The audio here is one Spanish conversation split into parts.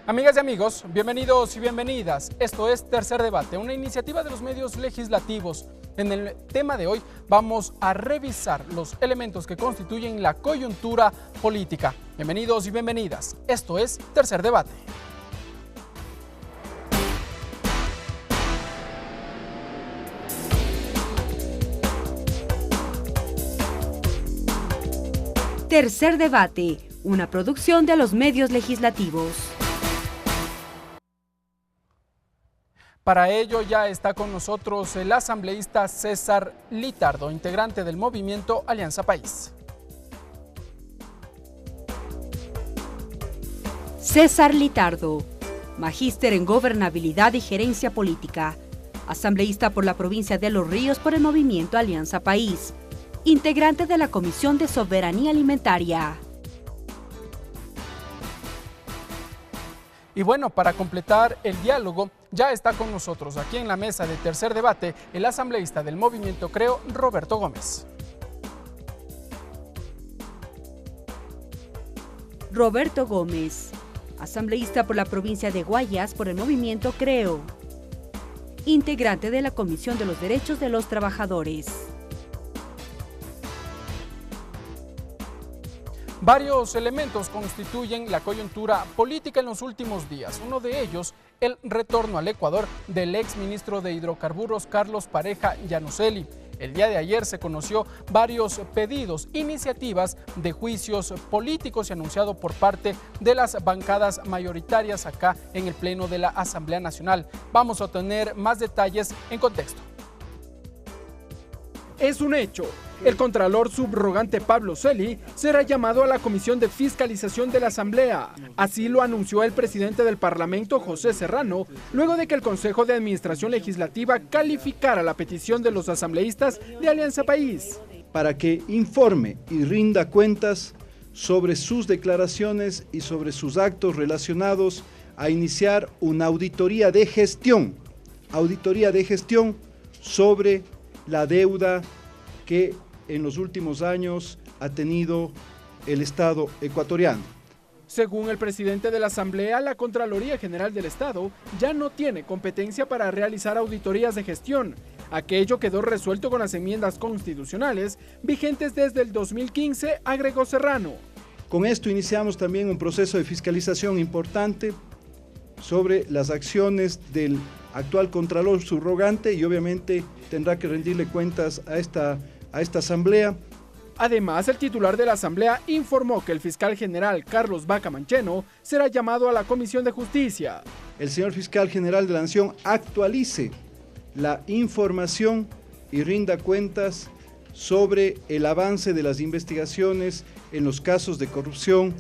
Amigas y amigos, bienvenidos y bienvenidas. Esto es Tercer Debate, una iniciativa de los medios legislativos. En el tema de hoy vamos a revisar los elementos que constituyen la coyuntura política. Bienvenidos y bienvenidas. Esto es Tercer Debate. Tercer Debate, una producción de los medios legislativos. Para ello ya está con nosotros el asambleísta César Litardo, integrante del movimiento Alianza País. César Litardo, magíster en gobernabilidad y gerencia política, asambleísta por la provincia de Los Ríos por el movimiento Alianza País, integrante de la Comisión de Soberanía Alimentaria. Y bueno, para completar el diálogo, ya está con nosotros aquí en la mesa de Tercer Debate el asambleísta del movimiento Creo, Roberto Gómez. Roberto Gómez, asambleísta por la provincia de Guayas por el movimiento Creo, integrante de la Comisión de los Derechos de los Trabajadores. Varios elementos constituyen la coyuntura política en los últimos días. Uno de ellos, el retorno al Ecuador del exministro de Hidrocarburos Carlos Pareja Llanuselli. El día de ayer se conoció varios pedidos, iniciativas de juicios políticos y anunciado por parte de las bancadas mayoritarias acá en el Pleno de la Asamblea Nacional. Vamos a tener más detalles en contexto. Es un hecho. El contralor subrogante Pablo Celi será llamado a la Comisión de Fiscalización de la Asamblea. Así lo anunció el presidente del Parlamento, José Serrano, luego de que el Consejo de Administración Legislativa calificara la petición de los asambleístas de Alianza País. Para que informe y rinda cuentas sobre sus declaraciones y sobre sus actos relacionados a iniciar una auditoría de gestión sobre la deuda que en los últimos años ha tenido el Estado ecuatoriano. Según el presidente de la Asamblea, la Contraloría General del Estado ya no tiene competencia para realizar auditorías de gestión. Aquello quedó resuelto con las enmiendas constitucionales vigentes desde el 2015, agregó Serrano. Con esto iniciamos también un proceso de fiscalización importante sobre las acciones del actual Contralor subrogante y obviamente tendrá que rendirle cuentas a esta asamblea. Además, el titular de la asamblea informó que el fiscal general Carlos Vaca Mancheno será llamado a la Comisión de Justicia. El señor fiscal general de la Nación actualice la información y rinda cuentas sobre el avance de las investigaciones en los casos de corrupción.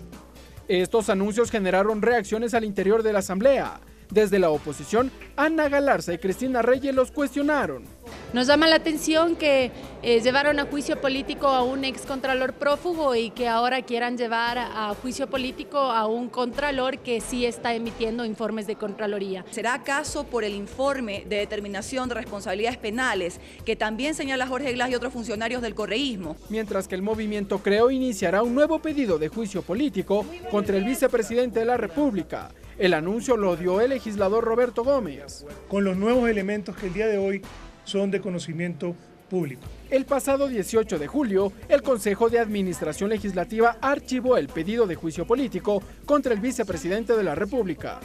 Estos anuncios generaron reacciones al interior de la asamblea. Desde la oposición, Ana Galarza y Cristina Reyes los cuestionaron. Nos llama la atención que llevaron a juicio político a un excontralor prófugo y que ahora quieran llevar a juicio político a un contralor que sí está emitiendo informes de Contraloría. ¿Será acaso por el informe de determinación de responsabilidades penales que también señala Jorge Glass y otros funcionarios del correísmo? Mientras que el movimiento Creo iniciará un nuevo pedido de juicio político contra el vicepresidente de la República. El anuncio lo dio el legislador Roberto Gómez. Con los nuevos elementos que el día de hoy son de conocimiento público. El pasado 18 de julio, el Consejo de Administración Legislativa archivó el pedido de juicio político contra el vicepresidente de la República.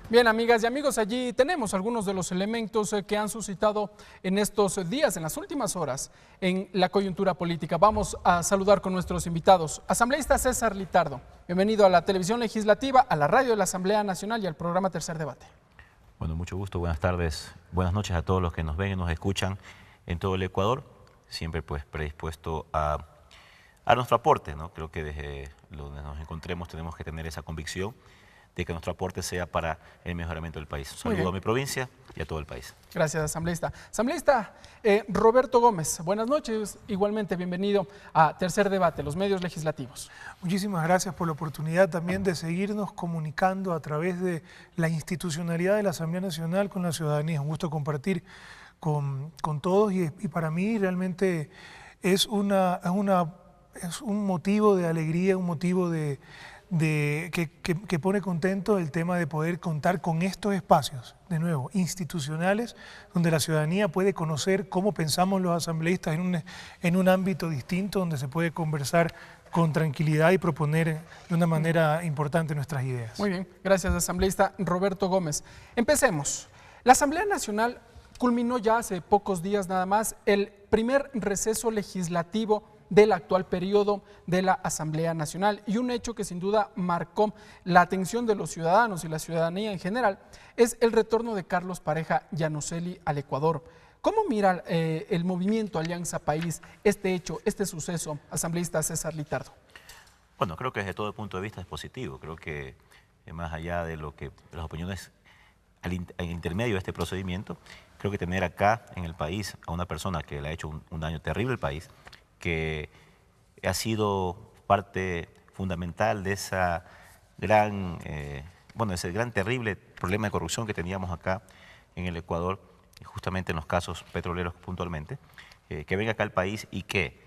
Bien, amigas y amigos, allí tenemos algunos de los elementos que han suscitado en estos días, en las últimas horas, en la coyuntura política. Vamos a saludar con nuestros invitados. Asambleísta César Litardo, bienvenido a la televisión legislativa, a la radio de la Asamblea Nacional y al programa Tercer Debate. Bueno, mucho gusto, buenas tardes, buenas noches a todos los que nos ven y nos escuchan en todo el Ecuador. Siempre pues predispuesto a nuestro aporte, ¿no? Creo que desde donde nos encontremos tenemos que tener esa convicción de que nuestro aporte sea para el mejoramiento del país. Un saludo a mi provincia y a todo el país. Gracias, asambleísta. Asambleísta Roberto Gómez, buenas noches. Igualmente, bienvenido a Tercer Debate, los medios legislativos. Muchísimas gracias por la oportunidad también de seguirnos comunicando a través de la institucionalidad de la Asamblea Nacional con la ciudadanía. Es un gusto compartir con todos y para mí realmente es un motivo de alegría, un motivo que pone contento el tema de poder contar con estos espacios, de nuevo, institucionales, donde la ciudadanía puede conocer cómo pensamos los asambleístas en un ámbito distinto, donde se puede conversar con tranquilidad y proponer de una manera importante nuestras ideas. Muy bien, gracias, asambleísta Roberto Gómez. Empecemos. La Asamblea Nacional culminó ya hace pocos días nada más el primer receso legislativo del actual periodo de la Asamblea Nacional, y un hecho que sin duda marcó la atención de los ciudadanos y la ciudadanía en general es el retorno de Carlos Pareja Yanuseli al Ecuador. ¿Cómo mira el movimiento Alianza País este hecho, este suceso, asambleísta César Litardo? Bueno, creo que desde todo punto de vista es positivo. Creo que más allá de las opiniones al intermedio de este procedimiento, creo que tener acá en el país a una persona que le ha hecho un daño terrible al país, que ha sido parte fundamental de esa ese gran terrible problema de corrupción que teníamos acá en el Ecuador, justamente en los casos petroleros puntualmente, que venga acá al país y que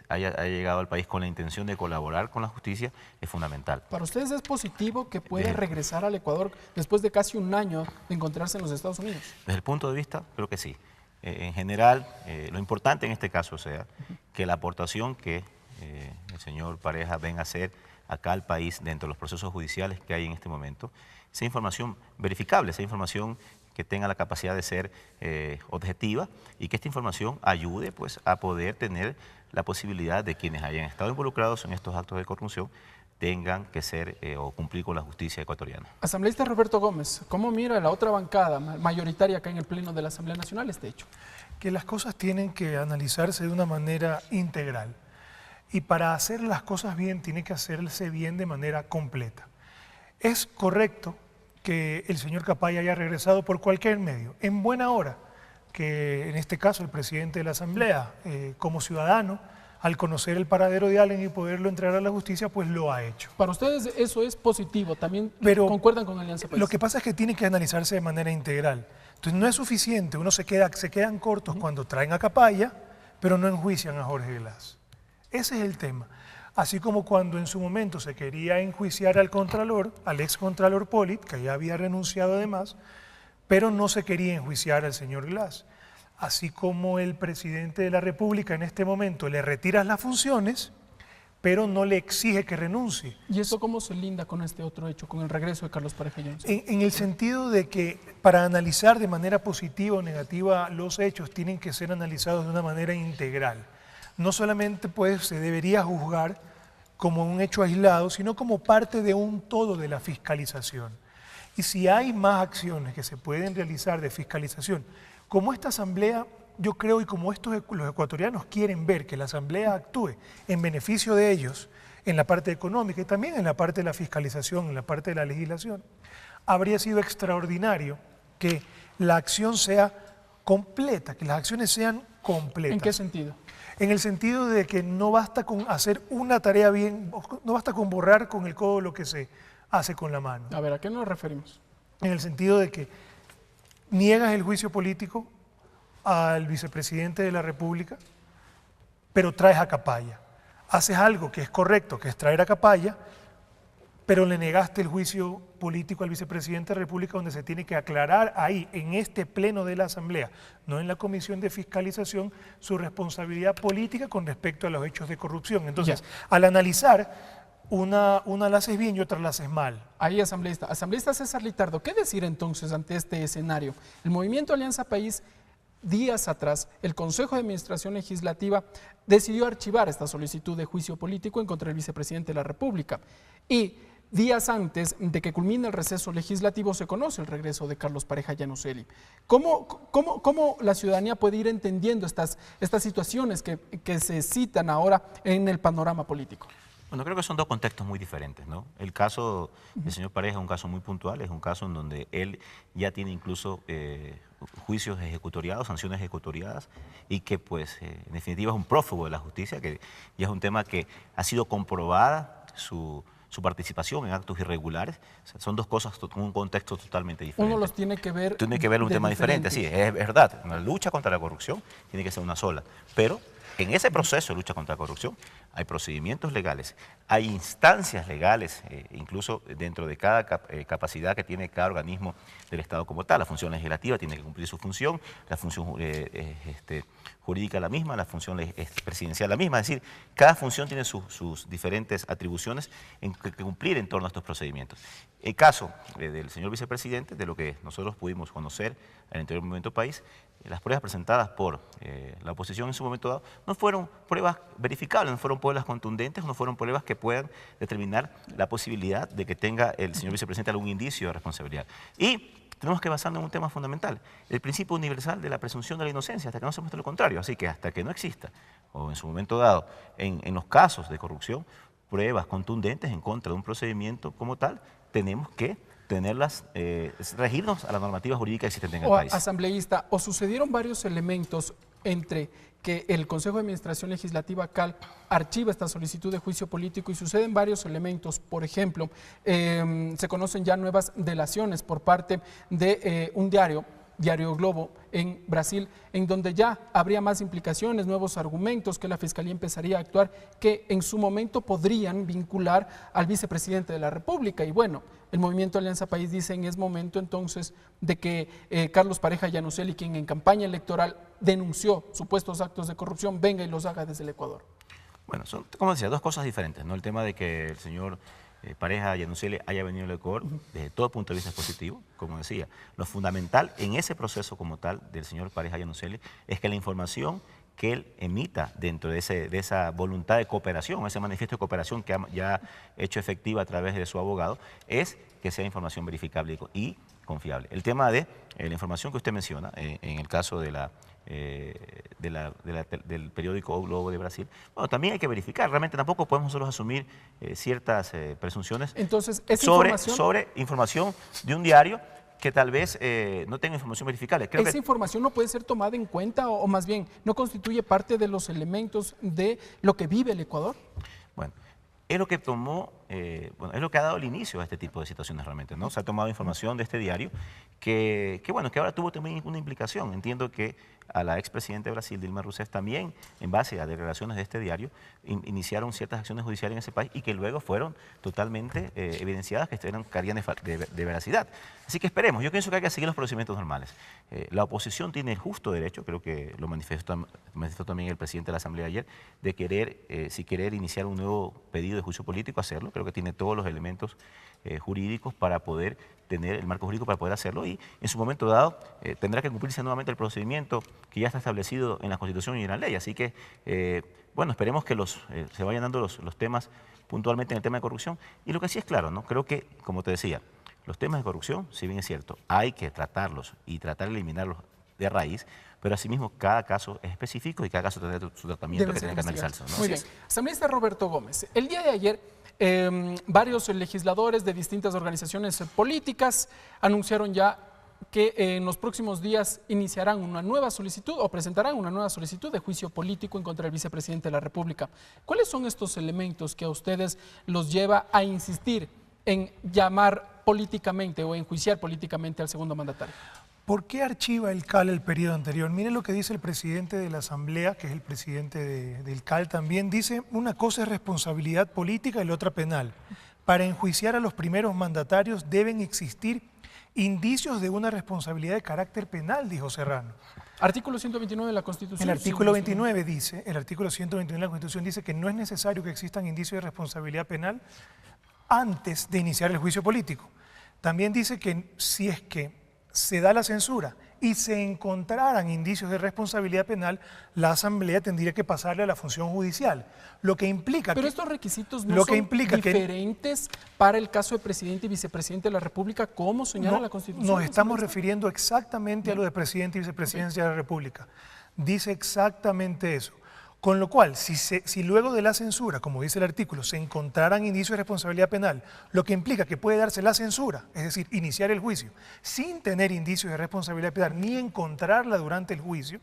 haya llegado al país con la intención de colaborar con la justicia, es fundamental. ¿Para ustedes es positivo que pueda regresar al Ecuador después de casi un año de encontrarse en los Estados Unidos? Desde el punto de vista, creo que sí. En general, lo importante en este caso sea que la aportación que el señor Pareja venga a hacer acá al país dentro de los procesos judiciales que hay en este momento, sea información verificable, sea información que tenga la capacidad de ser objetiva y que esta información ayude pues, a poder tener la posibilidad de quienes hayan estado involucrados en estos actos de corrupción tengan que ser o cumplir con la justicia ecuatoriana. Asambleísta Roberto Gómez, ¿cómo mira la otra bancada mayoritaria acá en el Pleno de la Asamblea Nacional este hecho? Que las cosas tienen que analizarse de una manera integral y para hacer las cosas bien tiene que hacerse bien de manera completa. Es correcto que el señor Capaya haya regresado por cualquier medio, en buena hora, que en este caso el presidente de la Asamblea, como ciudadano, al conocer el paradero de alguien y poderlo entregar a la justicia, pues lo ha hecho. Para ustedes eso es positivo, también concuerdan con Alianza País. Lo que pasa es que tiene que analizarse de manera integral. Entonces no es suficiente, se quedan cortos cuando traen a Capaya, pero no enjuician a Jorge Glass. Ese es el tema. Así como cuando en su momento se quería enjuiciar al contralor, al excontralor Polit, que ya había renunciado además, pero no se quería enjuiciar al señor Glass. Así como el presidente de la República en este momento le retira las funciones, pero no le exige que renuncie. ¿Y eso cómo se linda con este otro hecho, con el regreso de Carlos Pareja Yanuseli? En el sentido de que para analizar de manera positiva o negativa los hechos tienen que ser analizados de una manera integral. No solamente pues se debería juzgar como un hecho aislado, sino como parte de un todo de la fiscalización. Y si hay más acciones que se pueden realizar de fiscalización, como esta asamblea, yo creo, y como los ecuatorianos quieren ver que la asamblea actúe en beneficio de ellos, en la parte económica y también en la parte de la fiscalización, en la parte de la legislación, habría sido extraordinario que la acción sea completa, que las acciones sean completas. ¿En qué sentido? En el sentido de que no basta con hacer una tarea bien, no basta con borrar con el codo lo que se hace con la mano. A ver, ¿a qué nos referimos? En el sentido de que niegas el juicio político al vicepresidente de la República, pero traes a Capaya. Haces algo que es correcto, que es traer a Capaya, pero le negaste el juicio político al vicepresidente de la República, donde se tiene que aclarar ahí, en este pleno de la Asamblea, no en la Comisión de Fiscalización, su responsabilidad política con respecto a los hechos de corrupción. Entonces, al analizar, una la haces bien y otra la haces mal. Ahí, asambleísta. Asambleísta César Litardo, ¿qué decir entonces ante este escenario? El Movimiento Alianza País, días atrás, el Consejo de Administración Legislativa decidió archivar esta solicitud de juicio político en contra del vicepresidente de la República. Y días antes de que culmine el receso legislativo se conoce el regreso de Carlos Pareja Yanuseli. ¿Cómo la ciudadanía puede ir entendiendo estas situaciones que se citan ahora en el panorama político? Bueno, creo que son dos contextos muy diferentes, ¿no? El caso del señor Pareja es un caso muy puntual, es un caso en donde él ya tiene incluso juicios ejecutoriados, sanciones ejecutoriadas, y que pues en definitiva es un prófugo de la justicia, que ya es un tema que ha sido comprobada su su participación en actos irregulares. O sea, son dos cosas con un contexto totalmente diferente. Uno los tiene que ver... Tiene que ver un tema diferente, sí, es verdad. La lucha contra la corrupción tiene que ser una sola, pero en ese proceso de lucha contra la corrupción hay procedimientos legales, hay instancias legales, incluso dentro de cada capacidad que tiene cada organismo del Estado como tal. La función legislativa tiene que cumplir su función, la función jurídica la misma, la función presidencial la misma. Es decir, cada función tiene sus diferentes atribuciones que cumplir en torno a estos procedimientos. El caso del señor vicepresidente, de lo que nosotros pudimos conocer al interior del Movimiento País, las pruebas presentadas por la oposición en su momento dado no fueron pruebas verificables, no fueron pruebas contundentes, no fueron pruebas que puedan determinar la posibilidad de que tenga el señor vicepresidente algún indicio de responsabilidad. Y tenemos que basarnos en un tema fundamental, el principio universal de la presunción de la inocencia, hasta que no se muestre lo contrario. Así que hasta que no exista, o en su momento dado, en los casos de corrupción, pruebas contundentes en contra de un procedimiento como tal, tenemos que tenerlas, regirnos a la normativa jurídica existente en el país. Asambleísta, o sucedieron varios elementos entre que el Consejo de Administración Legislativa CAL archiva esta solicitud de juicio político y suceden varios elementos. Por ejemplo, se conocen ya nuevas delaciones por parte de un diario Globo en Brasil, en donde ya habría más implicaciones, nuevos argumentos, que la Fiscalía empezaría a actuar, que en su momento podrían vincular al vicepresidente de la República. Y bueno, el Movimiento Alianza País dice en es momento entonces de que Carlos Pareja Yanuseli, quien en campaña electoral denunció supuestos actos de corrupción, venga y los haga desde el Ecuador. Bueno, son, como decía, dos cosas diferentes, ¿no? El tema de que el señor Pareja Yanuseli haya venido al Ecuador, desde todo punto de vista es positivo. Como decía, lo fundamental en ese proceso como tal del señor Pareja Yanuseli es que la información que él emita dentro de esa voluntad de cooperación, ese manifiesto de cooperación que ha ya hecho efectiva a través de su abogado, es que sea información verificable y confiable. El tema de la información que usted menciona, en el caso de del periódico O Globo de Brasil, bueno, también hay que verificar. Realmente tampoco podemos nosotros asumir ciertas presunciones. Entonces, sobre información de un diario que tal vez no tenga información verificable. ¿Esa información no puede ser tomada en cuenta o más bien no constituye parte de los elementos de lo que vive el Ecuador? Bueno, es lo que tomó, es lo que ha dado el inicio a este tipo de situaciones realmente, ¿no? Se ha tomado información de este diario que ahora tuvo también una implicación. Entiendo que a la expresidenta de Brasil, Dilma Rousseff, también, en base a declaraciones de este diario, iniciaron ciertas acciones judiciales en ese país y que luego fueron totalmente evidenciadas, que carían de veracidad. Así que esperemos. Yo pienso que hay que seguir los procedimientos normales. La oposición tiene el justo derecho, creo que lo manifestó también el presidente de la Asamblea ayer, de querer, si querer iniciar un nuevo pedido de juicio político, hacerlo. Creo que tiene todos los elementos jurídicos para poder tener el marco jurídico para poder hacerlo y en su momento dado tendrá que cumplirse nuevamente el procedimiento que ya está establecido en la Constitución y en la ley. Así que, bueno, esperemos que se vayan dando los temas puntualmente en el tema de corrupción. Y lo que sí es claro, ¿no? Creo que, como te decía, los temas de corrupción, si bien es cierto, hay que tratarlos y tratar de eliminarlos de raíz, pero asimismo cada caso es específico y cada caso tendrá su tratamiento que tiene que analizarse, ¿no? Muy bien. Asambleísta Roberto Gómez, el día de ayer varios legisladores de distintas organizaciones políticas anunciaron ya que en los próximos días iniciarán una nueva solicitud o presentarán una nueva solicitud de juicio político en contra del vicepresidente de la República. ¿Cuáles son estos elementos que a ustedes los lleva a insistir en llamar políticamente o enjuiciar políticamente al segundo mandatario? ¿Por qué archiva el CAL el periodo anterior? Mire lo que dice el presidente de la Asamblea, que es el presidente del CAL también. Dice, una cosa es responsabilidad política y la otra penal. Para enjuiciar a los primeros mandatarios deben existir indicios de una responsabilidad de carácter penal, dijo Serrano. Artículo 129 de la Constitución. El artículo 29 dice, el artículo 129 de la Constitución dice que no es necesario que existan indicios de responsabilidad penal antes de iniciar el juicio político. También dice que si es que se da la censura y se encontraran indicios de responsabilidad penal, la Asamblea tendría que pasarle a la función judicial. Lo que implica Pero estos requisitos no son diferentes para el caso de presidente y vicepresidente de la República, como señala la Constitución. Nos estamos refiriendo exactamente a lo de presidente y vicepresidencia de la República. Dice exactamente eso. Con lo cual, si luego de la censura, como dice el artículo, se encontraran indicios de responsabilidad penal, lo que implica que puede darse la censura, es decir, iniciar el juicio, sin tener indicios de responsabilidad penal ni encontrarla durante el juicio,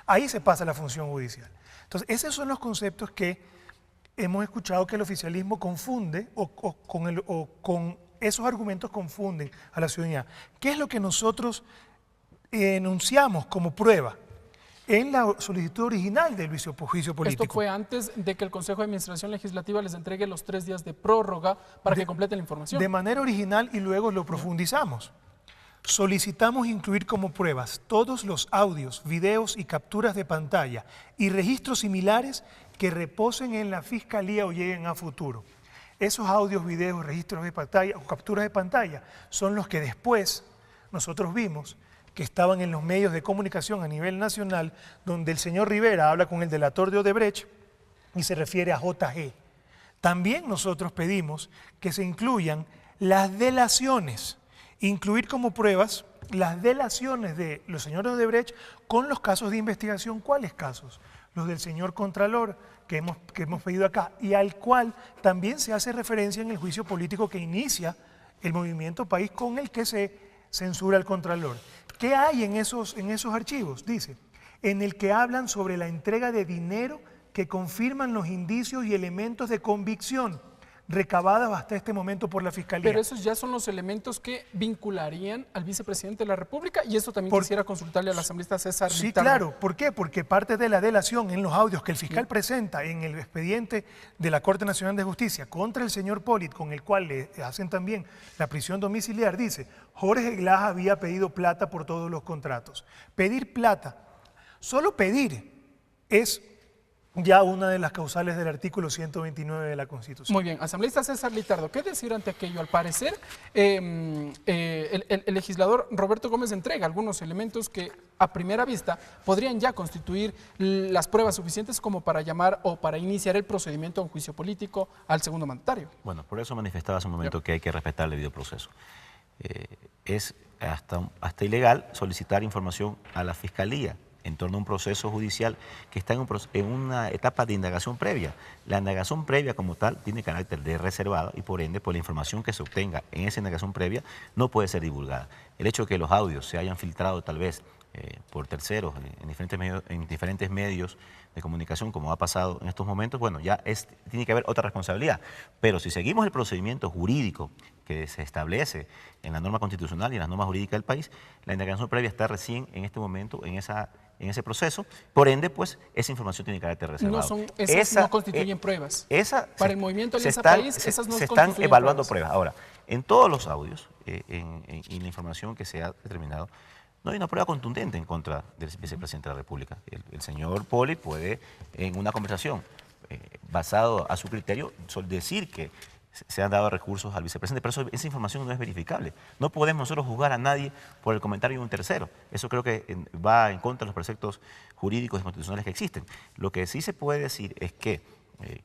ahí se pasa a la función judicial. Entonces, esos son los conceptos que hemos escuchado que el oficialismo confunde o con esos argumentos confunden a la ciudadanía. ¿Qué es lo que nosotros enunciamos como prueba en la solicitud original del juicio político? Esto fue antes de que el Consejo de Administración Legislativa les entregue los 3 días de prórroga para que completen la información. De manera original, y luego lo profundizamos. Solicitamos incluir como pruebas todos los audios, videos y capturas de pantalla y registros similares que reposen en la Fiscalía o lleguen a futuro. Esos audios, videos, registros de pantalla o capturas de pantalla son los que después nosotros vimos que estaban en los medios de comunicación a nivel nacional, donde el señor Rivera habla con el delator de Odebrecht y se refiere a JG. También nosotros pedimos que se incluyan las delaciones, incluir como pruebas las delaciones de los señores Odebrecht con los casos de investigación. ¿Cuáles casos? Los del señor Contralor, que hemos pedido acá, y al cual también se hace referencia en el juicio político que inicia el Movimiento País, con el que se censura al Contralor. ¿Qué hay en esos archivos? Dice, en el que hablan sobre la entrega de dinero que confirman los indicios y elementos de convicción recabadas hasta este momento por la Fiscalía. Pero esos ya son los elementos que vincularían al vicepresidente de la República, y eso también quisiera consultarle al asambleísta César Litardo. Sí, claro. ¿Por qué? Porque parte de la delación en los audios que el fiscal presenta en el expediente de la Corte Nacional de Justicia contra el señor Polit, con el cual le hacen también la prisión domiciliar, dice, Jorge Glass había pedido plata por todos los contratos. Pedir plata, solo pedir, es ya una de las causales del artículo 129 de la Constitución. Muy bien, asambleísta César Litardo, ¿qué decir ante aquello? Al parecer, el legislador Roberto Gómez entrega algunos elementos que a primera vista podrían ya constituir las pruebas suficientes como para llamar o para iniciar el procedimiento a un juicio político al segundo mandatario. Bueno, por eso manifestaba hace un momento que hay que respetar el debido proceso. Es hasta ilegal solicitar información a la Fiscalía en torno a un proceso judicial que está en una etapa de indagación previa. La indagación previa como tal tiene carácter de reservado y por ende, pues la información que se obtenga en esa indagación previa no puede ser divulgada. El hecho de que los audios se hayan filtrado tal vez por terceros en diferentes medios de comunicación, como ha pasado en estos momentos, bueno, ya tiene que haber otra responsabilidad. Pero si seguimos el procedimiento jurídico que se establece en la norma constitucional y en las normas jurídicas del país, la indagación previa está recién en este momento en ese proceso, por ende, pues, esa información tiene carácter reservado. Esas no constituyen pruebas. Para el movimiento Alianza País, esas no se constituyen están evaluando pruebas. Ahora, en todos los audios y la información que se ha determinado, no hay una prueba contundente en contra del vicepresidente de la República. El señor Poli puede, en una conversación basado a su criterio, decir que se han dado recursos al vicepresidente, pero esa información no es verificable. No podemos nosotros juzgar a nadie por el comentario de un tercero. Eso creo que va en contra de los preceptos jurídicos y constitucionales que existen. Lo que sí se puede decir es que,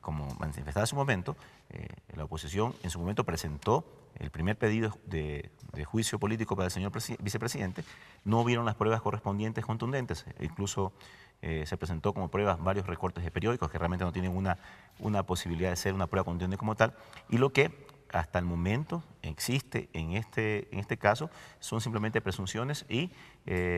como manifestaba hace un momento, la oposición en su momento presentó el primer pedido de juicio político para el señor vicepresidente, no hubieron las pruebas correspondientes contundentes, incluso se presentó como pruebas varios recortes de periódicos que realmente no tienen una posibilidad de ser una prueba contundente como tal, y lo que hasta el momento existe en este caso son simplemente presunciones y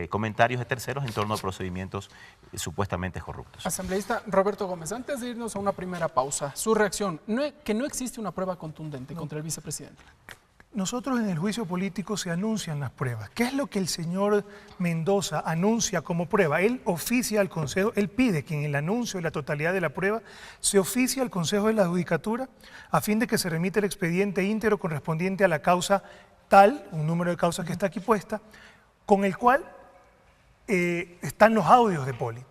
comentarios de terceros en torno a procedimientos supuestamente corruptos. Asambleísta Roberto Gómez, antes de irnos a una primera pausa, su reacción, que no existe una prueba contundente contra el vicepresidente. Nosotros en el juicio político se anuncian las pruebas. ¿Qué es lo que el señor Mendoza anuncia como prueba? Él oficia al Consejo, él pide que en el anuncio de la totalidad de la prueba se oficie al Consejo de la Judicatura a fin de que se remita el expediente íntegro correspondiente a la causa tal, un número de causas que está aquí puesta, con el cual están los audios de Polit.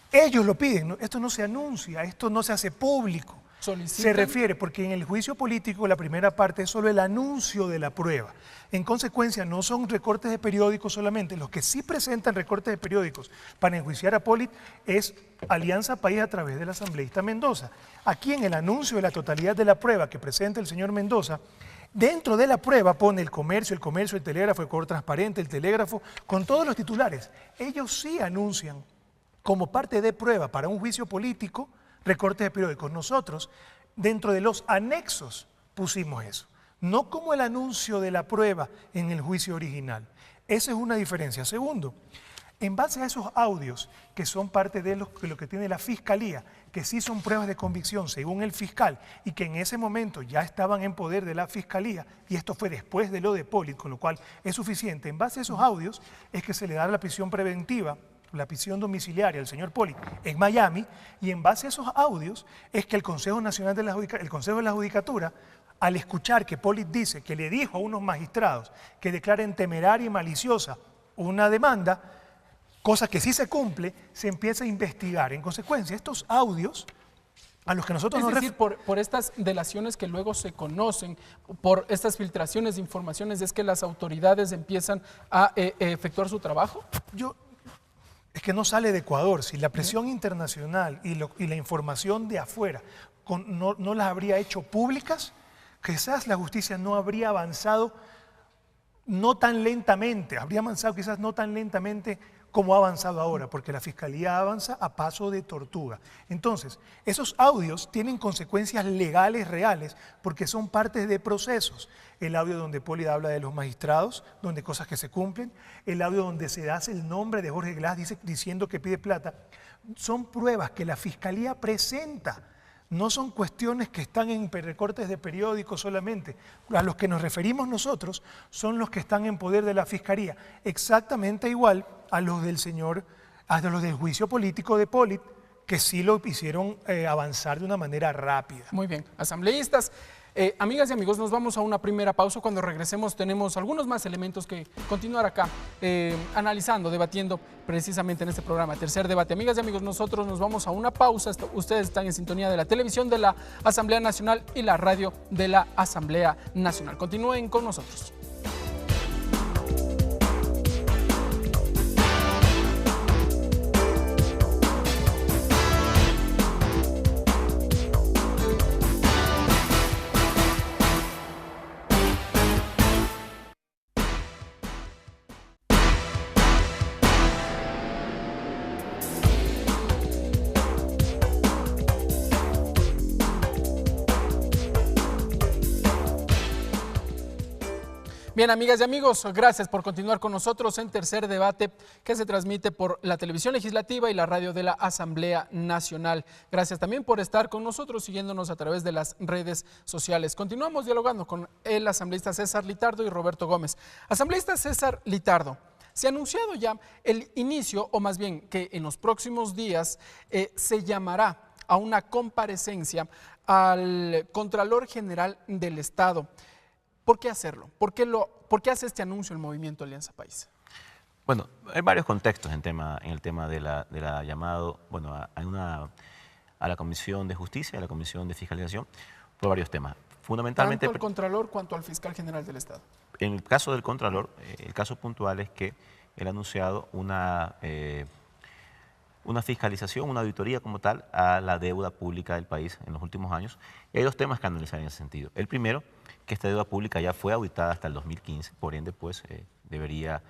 Ellos lo piden, esto no se anuncia, esto no se hace público. Se refiere, porque en el juicio político la primera parte es solo el anuncio de la prueba. En consecuencia, no son recortes de periódicos solamente. Los que sí presentan recortes de periódicos para enjuiciar a Polit es Alianza País a través del asambleísta Mendoza. Aquí en el anuncio de la totalidad de la prueba que presenta el señor Mendoza, dentro de la prueba pone el comercio, el telégrafo, el color transparente, el telégrafo, con todos los titulares. Ellos sí anuncian como parte de prueba para un juicio político recortes de periódicos. Nosotros, dentro de los anexos, pusimos eso. No como el anuncio de la prueba en el juicio original. Esa es una diferencia. Segundo, En base a esos audios, que son parte de lo que tiene la Fiscalía, que sí son pruebas de convicción según el fiscal, y que en ese momento ya estaban en poder de la Fiscalía, y esto fue después de lo de Pollitt, con lo cual es suficiente. En base a esos audios es que se le da la prisión preventiva, la prisión domiciliaria al señor Pollitt en Miami, y en base a esos audios es que el Consejo Nacional de el Consejo de la Judicatura, al escuchar que Pollitt dice que le dijo a unos magistrados que declaren temeraria y maliciosa una demanda, cosa que sí se cumple, se empieza a investigar. En consecuencia, estos audios a los que nosotros es decir, por estas delaciones que luego se conocen, por estas filtraciones de informaciones, ¿es que las autoridades empiezan a efectuar su trabajo? Es que no sale de Ecuador. Si la presión internacional y la información de afuera no las habría hecho públicas, quizás la justicia no habría avanzado no tan lentamente, habría avanzado quizás no tan lentamente como ha avanzado ahora, porque la Fiscalía avanza a paso de tortuga. Entonces, esos audios tienen consecuencias legales reales porque son partes de procesos. El audio donde Pollitt habla de los magistrados, donde cosas que se cumplen, el audio donde se hace el nombre de Jorge Glass diciendo que pide plata, son pruebas que la Fiscalía presenta. No son cuestiones que están en recortes de periódicos solamente. A los que nos referimos nosotros son los que están en poder de la Fiscalía, exactamente igual a los del juicio político de Pollitt, que sí lo hicieron avanzar de una manera rápida. Muy bien, asambleístas. Amigas y amigos, nos vamos a una primera pausa. Cuando regresemos tenemos algunos más elementos que continuar acá analizando, debatiendo precisamente en este programa, Tercer Debate. Amigas y amigos, nosotros nos vamos a una pausa. Ustedes están en sintonía de la televisión de la Asamblea Nacional y la radio de la Asamblea Nacional. Continúen con nosotros. Bien, amigas y amigos, gracias por continuar con nosotros en Tercer Debate, que se transmite por la televisión legislativa y la radio de la Asamblea Nacional. Gracias también por estar con nosotros, siguiéndonos a través de las redes sociales. Continuamos dialogando con el asambleísta César Litardo y Roberto Gómez. Asambleísta César Litardo, se ha anunciado ya el inicio, o más bien que en los próximos días se llamará a una comparecencia al Contralor General del Estado. ¿Por qué hacerlo? ¿Por qué hace este anuncio el Movimiento Alianza País? Bueno, hay varios contextos en el tema de la llamado, bueno, a la Comisión de Justicia, a la Comisión de Fiscalización, por varios temas. Fundamentalmente, tanto al Contralor cuanto al Fiscal General del Estado. En el caso del Contralor, el caso puntual es que él ha anunciado una fiscalización, una auditoría como tal a la deuda pública del país en los últimos años. Y hay dos temas que analizar en ese sentido. El primero, que esta deuda pública ya fue auditada hasta el 2015, por ende, pues, debería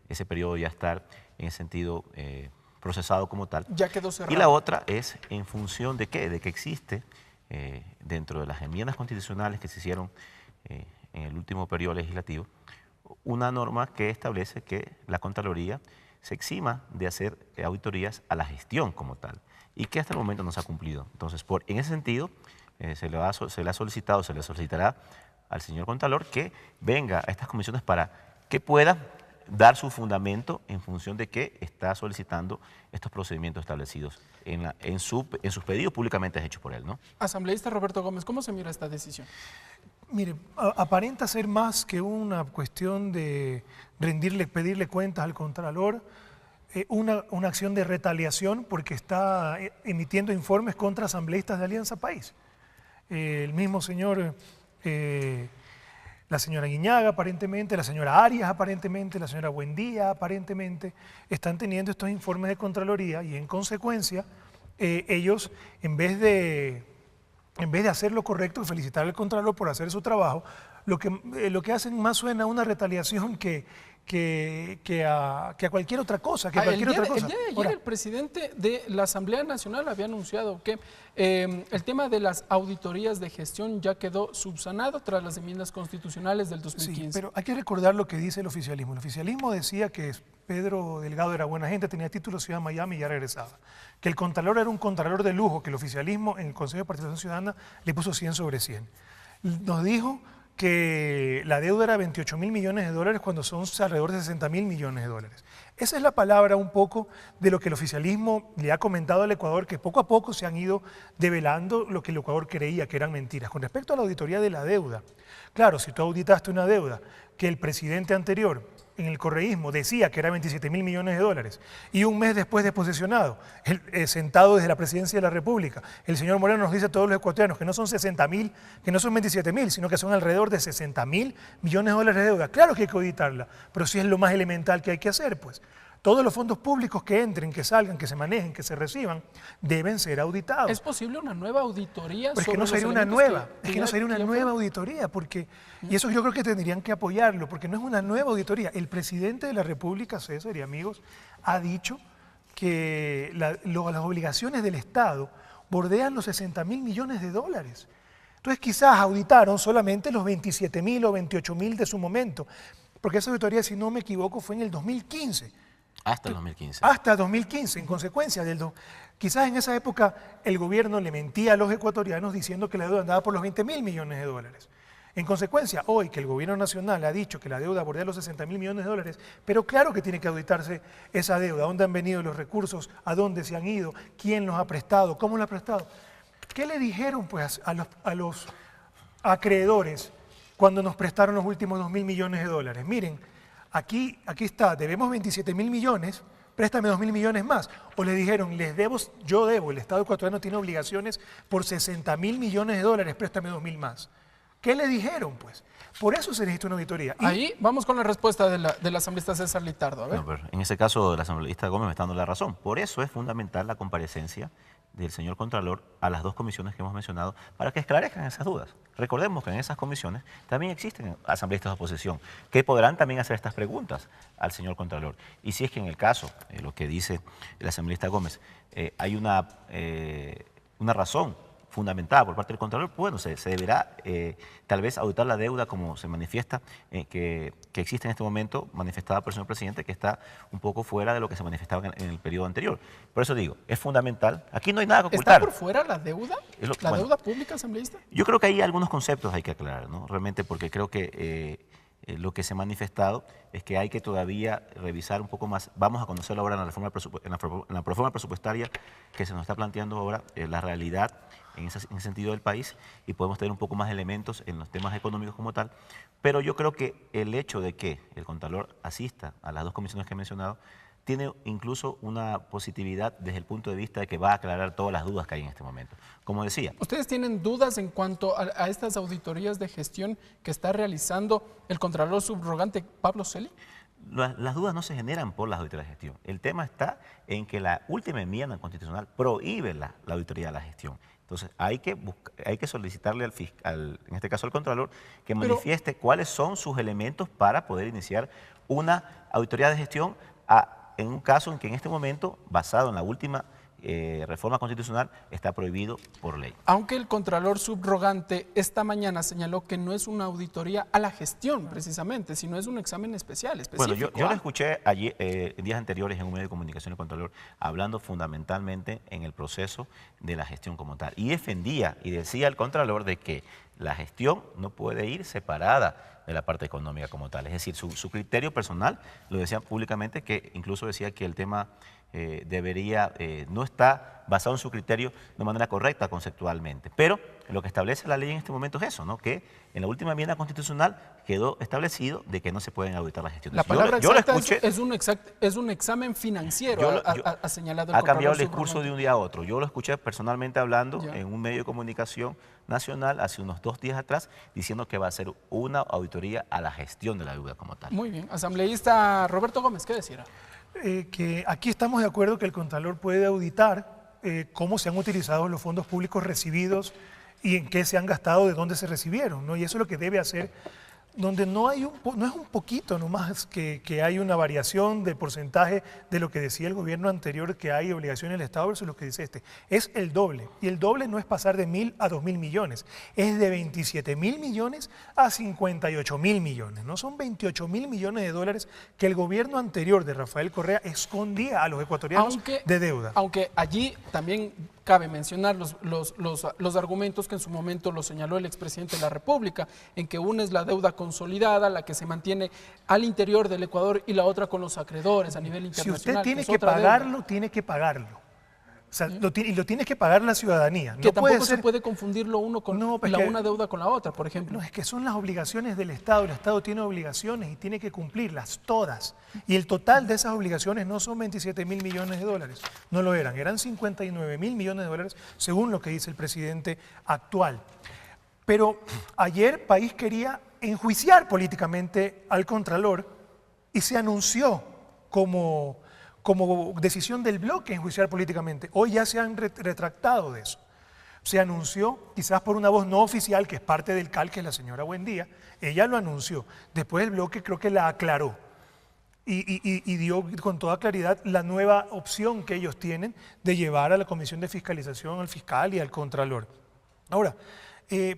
ese periodo ya estar en ese sentido procesado como tal. Ya quedó cerrado. Y la otra es en función de qué, de que existe dentro de las enmiendas constitucionales que se hicieron en el último periodo legislativo, una norma que establece que la Contraloría se exima de hacer auditorías a la gestión como tal y que hasta el momento no se ha cumplido. Entonces, en ese sentido, se le solicitará al señor Contralor que venga a estas comisiones para que pueda dar su fundamento en función de que está solicitando estos procedimientos establecidos en sus pedidos públicamente hechos por él, ¿no? Asambleísta Roberto Gómez, ¿cómo se mira esta decisión? Mire, aparenta ser más que una cuestión de pedirle cuentas al Contralor, una acción de retaliación porque está emitiendo informes contra asambleístas de Alianza País. El mismo señor, la señora Guiñaga aparentemente, la señora Arias aparentemente, la señora Buendía aparentemente, están teniendo estos informes de Contraloría y en consecuencia ellos, en vez de hacer lo correcto, felicitar al Contralor por hacer su trabajo, lo que hacen más suena a una retaliación que a cualquier otra cosa. El día de ayer el presidente de la Asamblea Nacional había anunciado que el tema de las auditorías de gestión ya quedó subsanado tras las enmiendas constitucionales del 2015. Sí, pero hay que recordar lo que dice el oficialismo. El oficialismo decía que Pedro Delgado era buena gente, tenía título, se iba a Miami y ya regresaba. Que el contralor era un contralor de lujo, que el oficialismo en el Consejo de Participación Ciudadana le puso 100 sobre 100. Nos dijo que la deuda era 28.000 millones de dólares cuando son alrededor de 60.000 millones de dólares. Esa es la palabra un poco de lo que el oficialismo le ha comentado al Ecuador, que poco a poco se han ido develando lo que el Ecuador creía que eran mentiras. Con respecto a la auditoría de la deuda, claro, si tú auditaste una deuda que el presidente anterior en el correísmo decía que era 27.000 millones de dólares y un mes después de posesionado, sentado desde la presidencia de la República, el señor Moreno nos dice a todos los ecuatorianos que no son 60.000, que no son 27.000, sino que son alrededor de 60.000 millones de dólares de deuda. Claro que hay que auditarla, pero sí es lo más elemental que hay que hacer, pues. Todos los fondos públicos que entren, que salgan, que se manejen, que se reciban, deben ser auditados. ¿Es posible una nueva auditoría? Pues que no sería una nueva, nueva auditoría, porque, y eso yo creo que tendrían que apoyarlo, porque no es una nueva auditoría. El presidente de la República, César y amigos, ha dicho que las obligaciones del Estado bordean los 60.000 millones de dólares. Entonces quizás auditaron solamente los 27.000 o 28.000 de su momento, porque esa auditoría, si no me equivoco, fue en el 2015. Hasta el 2015. Hasta 2015, en consecuencia quizás en esa época el gobierno le mentía a los ecuatorianos diciendo que la deuda andaba por los 20.000 millones de dólares. En consecuencia, hoy que el gobierno nacional ha dicho que la deuda bordea los 60.000 millones de dólares, pero claro que tiene que auditarse esa deuda, dónde han venido los recursos, a dónde se han ido, quién los ha prestado, cómo los ha prestado. ¿Qué le dijeron pues a los acreedores cuando nos prestaron los últimos 2.000 millones de dólares? Miren, aquí está, debemos 27.000 millones, préstame 2.000 millones más. O le dijeron, yo debo, el Estado ecuatoriano tiene obligaciones por 60.000 millones de dólares, préstame 2.000 más. ¿Qué le dijeron, pues? Por eso se necesita una auditoría. Ahí vamos con la respuesta del asambleísta César Litardo. A ver. No, pero en ese caso, el asambleísta Gómez me está dando la razón. Por eso es fundamental la comparecencia del señor Contralor a las dos comisiones que hemos mencionado para que esclarezcan esas dudas. Recordemos que en esas comisiones también existen asambleístas de oposición que podrán también hacer estas preguntas al señor Contralor. Y si es que en el caso, lo que dice el asambleísta Gómez, hay una razón fundamentada por parte del Contralor, bueno, se deberá tal vez auditar la deuda como se manifiesta, que existe en este momento, manifestada por el señor presidente, que está un poco fuera de lo que se manifestaba en el periodo anterior. Por eso digo, es fundamental. Aquí no hay nada que ocultar. ¿Está por fuera la deuda? ¿Deuda pública, asambleísta? Yo creo que hay algunos conceptos hay que aclarar, ¿no? Realmente, porque creo que lo que se ha manifestado es que hay que todavía revisar un poco más. Vamos a conocer ahora en la reforma presupuestaria que se nos está planteando ahora la realidad en ese sentido del país, y podemos tener un poco más de elementos en los temas económicos como tal. Pero yo creo que el hecho de que el Contralor asista a las dos comisiones que he mencionado tiene incluso una positividad desde el punto de vista de que va a aclarar todas las dudas que hay en este momento. Como decía. ¿Ustedes tienen dudas en cuanto a estas auditorías de gestión que está realizando el Contralor subrogante Pablo Celi? Las dudas no se generan por las auditorías de gestión. El tema está en que la última enmienda constitucional prohíbe la auditoría de la gestión. Entonces hay que solicitarle al fiscal, en este caso al Contralor, que manifieste cuáles son sus elementos para poder iniciar una auditoría de gestión en un caso en que en este momento, basado en la última reforma constitucional, está prohibido por ley. Aunque el Contralor subrogante esta mañana señaló que no es una auditoría a la gestión precisamente, sino es un examen especial, específico. Bueno, yo lo escuché allí, días anteriores en un medio de comunicación el Contralor hablando fundamentalmente en el proceso de la gestión como tal. Y defendía y decía el Contralor de que la gestión no puede ir separada de la parte económica como tal. Es decir, su criterio personal, lo decía públicamente, que incluso decía que el tema no está basado en su criterio de manera correcta conceptualmente. Pero lo que establece la ley en este momento es eso, ¿no? Que en la última enmienda constitucional quedó establecido de que no se pueden auditar las gestiones. La palabra exacta es un examen financiero, ha señalado el Contralor. Ha cambiado el discurso de un día a otro. Yo lo escuché personalmente hablando en un medio de comunicación nacional hace unos 2 días atrás, diciendo que va a ser una auditoría a la gestión de la deuda como tal. Muy bien. Asambleísta Roberto Gómez, ¿qué decía? Que aquí estamos de acuerdo que el Contralor puede auditar cómo se han utilizado los fondos públicos recibidos y en qué se han gastado, de dónde se recibieron, ¿no? Y eso es lo que debe hacer donde no es un poquito nomás que hay una variación de porcentaje de lo que decía el gobierno anterior, que hay obligaciones del Estado versus lo que dice este. Es el doble. Y el doble no es pasar de 1.000 a 2.000 millones. Es de 27.000 millones a 58.000 millones. No son 28.000 millones de dólares que el gobierno anterior de Rafael Correa escondía a los ecuatorianos de deuda. Aunque allí también cabe mencionar los argumentos que en su momento lo señaló el expresidente de la República, en que una es la deuda consolidada, la que se mantiene al interior del Ecuador, y la otra con los acreedores a nivel internacional. Si usted tiene que pagarlo, tiene que pagarlo. O sea, lo tiene que pagar la ciudadanía. Que tampoco se puede confundir lo uno con una deuda con la otra, por ejemplo. No, es que son las obligaciones del Estado. El Estado tiene obligaciones y tiene que cumplirlas todas. Y el total de esas obligaciones no son 27.000 millones de dólares. No lo eran. Eran 59.000 millones de dólares, según lo que dice el presidente actual. Pero ayer País quería enjuiciar políticamente al Contralor y se anunció como decisión del bloque enjuiciar políticamente. Hoy ya se han retractado de eso. Se anunció, quizás por una voz no oficial, que es parte del CAL, que es la señora Buendía, ella lo anunció. Después el bloque creo que la aclaró y dio con toda claridad la nueva opción que ellos tienen de llevar a la Comisión de Fiscalización al fiscal y al Contralor. Ahora,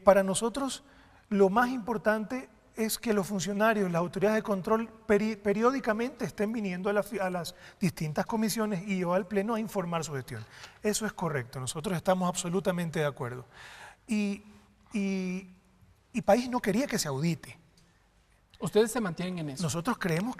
para nosotros lo más importante es que los funcionarios, las autoridades de control periódicamente estén viniendo a las distintas comisiones y al Pleno a informar su gestión. Eso es correcto, nosotros estamos absolutamente de acuerdo. Y País no quería que se audite. ¿Ustedes se mantienen en eso? Nosotros creemos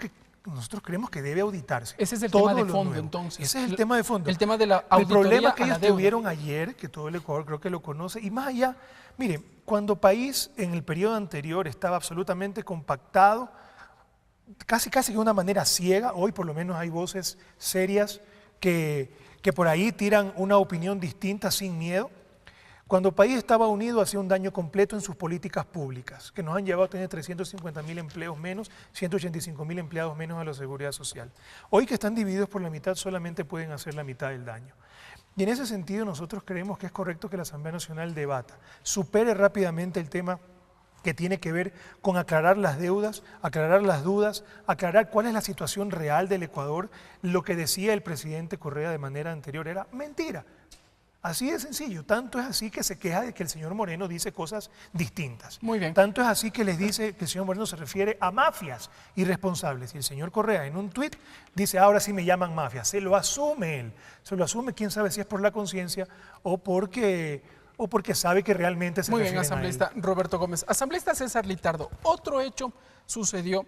que debe auditarse. Ese es el tema de fondo, entonces. Ese es el tema de fondo. El tema de la auditoría. El problema que ellos tuvieron ayer, que todo el Ecuador creo que lo conoce, y más allá, mire, cuando País en el periodo anterior estaba absolutamente compactado, casi de una manera ciega, hoy por lo menos hay voces serias que por ahí tiran una opinión distinta sin miedo. Cuando País estaba unido hacía un daño completo en sus políticas públicas, que nos han llevado a tener 350.000 empleos menos, 185.000 empleados menos a la seguridad social. Hoy que están divididos por la mitad solamente pueden hacer la mitad del daño. Y en ese sentido nosotros creemos que es correcto que la Asamblea Nacional debata, supere rápidamente el tema que tiene que ver con aclarar las deudas, aclarar las dudas, aclarar cuál es la situación real del Ecuador. Lo que decía el presidente Correa de manera anterior era mentira. Así de sencillo, tanto es así que se queja de que el señor Moreno dice cosas distintas. Muy bien. Tanto es así que les dice que el señor Moreno se refiere a mafias irresponsables. Y el señor Correa en un tuit dice, ahora sí me llaman mafias. Se lo asume él. Se lo asume, quién sabe si es por la conciencia o porque sabe que realmente se refieren a él. Muy bien, asambleísta Roberto Gómez. Asambleísta César Litardo, otro hecho sucedió,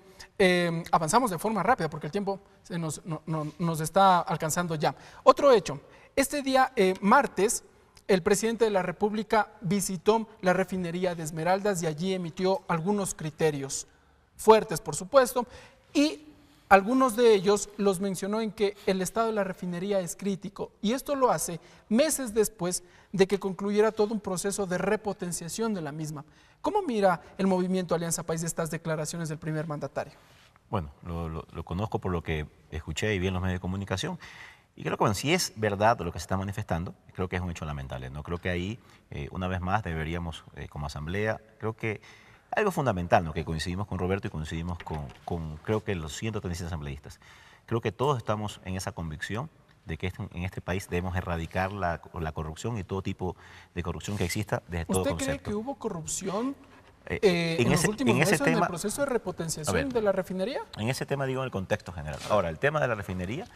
avanzamos de forma rápida porque el tiempo nos está alcanzando ya. Otro hecho. Este día, martes, el presidente de la República visitó la refinería de Esmeraldas y allí emitió algunos criterios fuertes, por supuesto, y algunos de ellos los mencionó en que el estado de la refinería es crítico, y esto lo hace meses después de que concluyera todo un proceso de repotenciación de la misma. ¿Cómo mira el movimiento Alianza País de estas declaraciones del primer mandatario? Bueno, lo conozco por lo que escuché y vi en los medios de comunicación. Y creo que bueno, si es verdad lo que se está manifestando, creo que es un hecho lamentable. ¿No? Creo que ahí, una vez más, deberíamos, como asamblea, creo que algo fundamental, ¿no? Que coincidimos con Roberto y coincidimos con creo que los 136 asambleístas. Creo que todos estamos en esa convicción de que en este país debemos erradicar la corrupción y todo tipo de corrupción que exista desde todo concepto. ¿Usted cree que hubo corrupción en los últimos meses en el proceso de repotenciación de la refinería? En ese tema digo en el contexto general. Ahora, el tema de la refinería,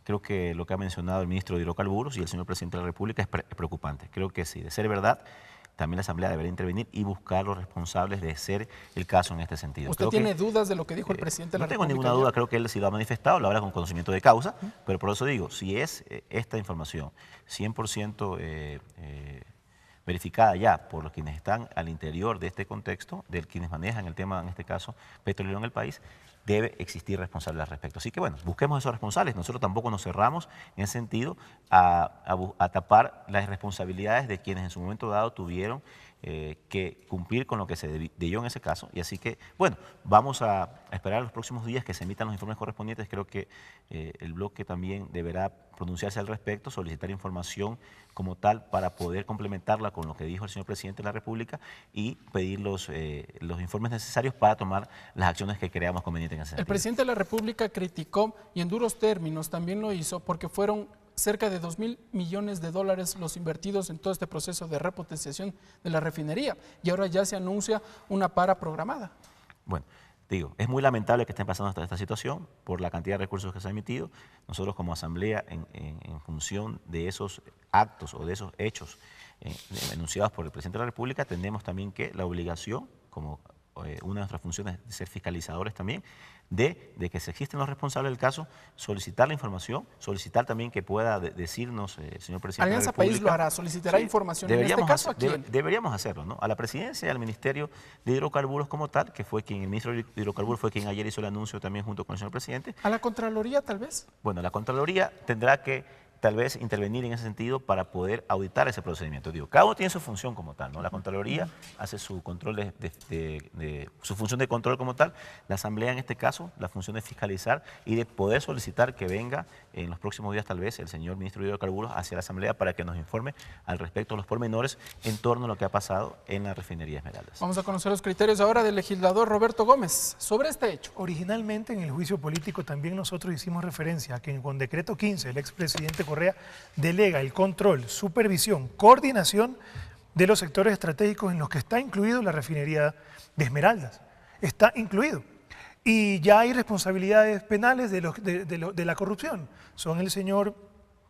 creo que lo que ha mencionado el ministro de Hidrocarburos y el señor presidente de la República es preocupante. Creo que sí, de ser verdad, también la Asamblea debería intervenir y buscar los responsables de ser el caso en este sentido. ¿Usted tiene dudas de lo que dijo el presidente de la República? No tengo ninguna duda, creo que él sí lo ha manifestado, lo habla con conocimiento de causa, pero por eso digo, si es esta información 100% verificada ya por los quienes están al interior de este contexto, de quienes manejan el tema, en este caso, petrolero en el país, debe existir responsabilidad al respecto. Así que bueno, busquemos esos responsables. Nosotros tampoco nos cerramos en ese sentido a tapar las responsabilidades de quienes en su momento dado tuvieron que cumplir con lo que se debió en ese caso. Y así que, bueno, vamos a esperar los próximos días que se emitan los informes correspondientes. Creo que el bloque también deberá pronunciarse al respecto, solicitar información como tal para poder complementarla con lo que dijo el señor presidente de la República y pedir los informes necesarios para tomar las acciones que creamos convenientes en ese sentido. El presidente de la República criticó, y en duros términos también lo hizo, porque fueron cerca de 2.000 millones de dólares los invertidos en todo este proceso de repotenciación de la refinería, y ahora ya se anuncia una para programada. Bueno, digo, es muy lamentable que estén pasando esta situación por la cantidad de recursos que se han emitido. Nosotros como Asamblea, en función de esos actos o de esos hechos enunciados por el presidente de la República, tenemos también que la obligación, como una de nuestras funciones de ser fiscalizadores también, de que si existen los responsables del caso, solicitar la información, solicitar también que pueda decirnos, señor presidente de la Alianza República. País lo hará, solicitará información. En este caso, ¿a quién? Deberíamos hacerlo, ¿no? A la presidencia y al Ministerio de Hidrocarburos como tal, que fue quien, el ministro de Hidrocarburos fue quien ayer hizo el anuncio también junto con el señor presidente. ¿A la Contraloría tal vez? Bueno, la Contraloría tendrá que tal vez intervenir en ese sentido para poder auditar ese procedimiento. Digo, cada uno tiene su función como tal, ¿no? La Contraloría hace su control su función de control como tal, la Asamblea en este caso, la función de fiscalizar y de poder solicitar que venga en los próximos días tal vez el señor ministro de Hidrocarburos hacia la Asamblea para que nos informe al respecto de los pormenores en torno a lo que ha pasado en la refinería Esmeraldas. Vamos a conocer los criterios ahora del legislador Roberto Gómez sobre este hecho. Originalmente en el juicio político también nosotros hicimos referencia a que con decreto 15 el expresidente Correa delega el control, supervisión, coordinación de los sectores estratégicos en los que está incluido la refinería de Esmeraldas. Está incluido. Y ya hay responsabilidades penales de la corrupción. Son el señor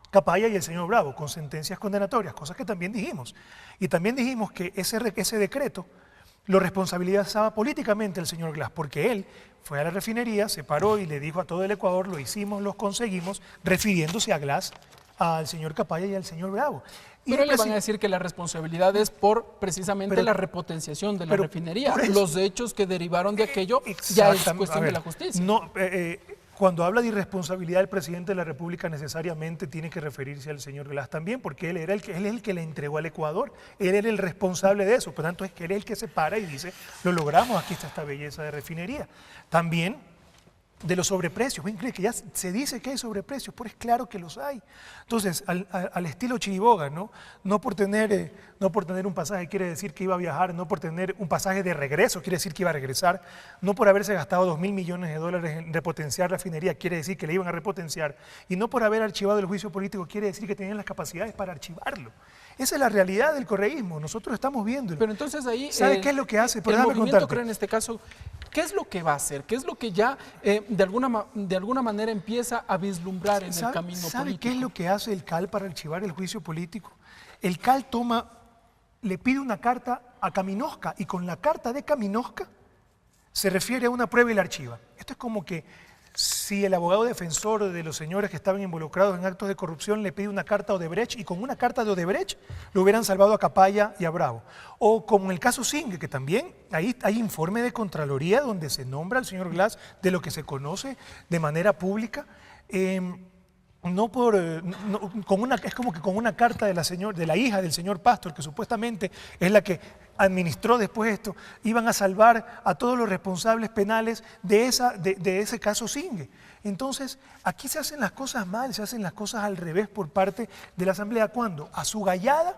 Capaya y el señor Bravo, con sentencias condenatorias, cosas que también dijimos. Y también dijimos que ese decreto lo responsabilizaba políticamente el señor Glass, porque él fue a la refinería, se paró y le dijo a todo el Ecuador, lo hicimos, los conseguimos, refiriéndose a Glass, al señor Capaya y al señor Bravo. Pero le van a decir que la responsabilidad es por precisamente la repotenciación de la refinería. Los hechos que derivaron de aquello ya es cuestión de la justicia. No, cuando habla de irresponsabilidad el presidente de la República necesariamente tiene que referirse al señor Glass también, porque él es el que le entregó al Ecuador, él era el responsable de eso, por tanto es que él es el que se para y dice, lo logramos, aquí está esta belleza de refinería. También de los sobreprecios, ¿ven? Que ya se dice que hay sobreprecios, pero es claro que los hay. Entonces, al estilo Chiriboga, ¿no? No por tener un pasaje quiere decir que iba a viajar, no por tener un pasaje de regreso quiere decir que iba a regresar, no por haberse gastado 2.000 millones de dólares en repotenciar la refinería quiere decir que le iban a repotenciar, y no por haber archivado el juicio político quiere decir que tenían las capacidades para archivarlo.Esa es la realidad del correísmo, nosotros estamos viéndolo. Pero entonces ahí... ¿Sabe qué es lo que hace? El movimiento, creo en este caso, ¿qué es lo que va a hacer? ¿Qué es lo que ya de alguna manera empieza a vislumbrar en el camino político? ¿Sabe qué es lo que hace el CAL para archivar el juicio político? El CAL le pide una carta a Kaminowska y con la carta de Kaminowska se refiere a una prueba y la archiva. Esto es como que si el abogado defensor de los señores que estaban involucrados en actos de corrupción le pide una carta a Odebrecht y con una carta de Odebrecht lo hubieran salvado a Capaya y a Bravo. O como en el caso Singue, que también ahí hay informe de Contraloría donde se nombra al señor Glass de lo que se conoce de manera pública. Es como que con una carta de la hija del señor Pastor, que supuestamente es la que administró después esto, iban a salvar a todos los responsables penales de ese caso Singue. Entonces, aquí se hacen las cosas mal, se hacen las cosas al revés por parte de la Asamblea. ¿Cuándo? A su gallada,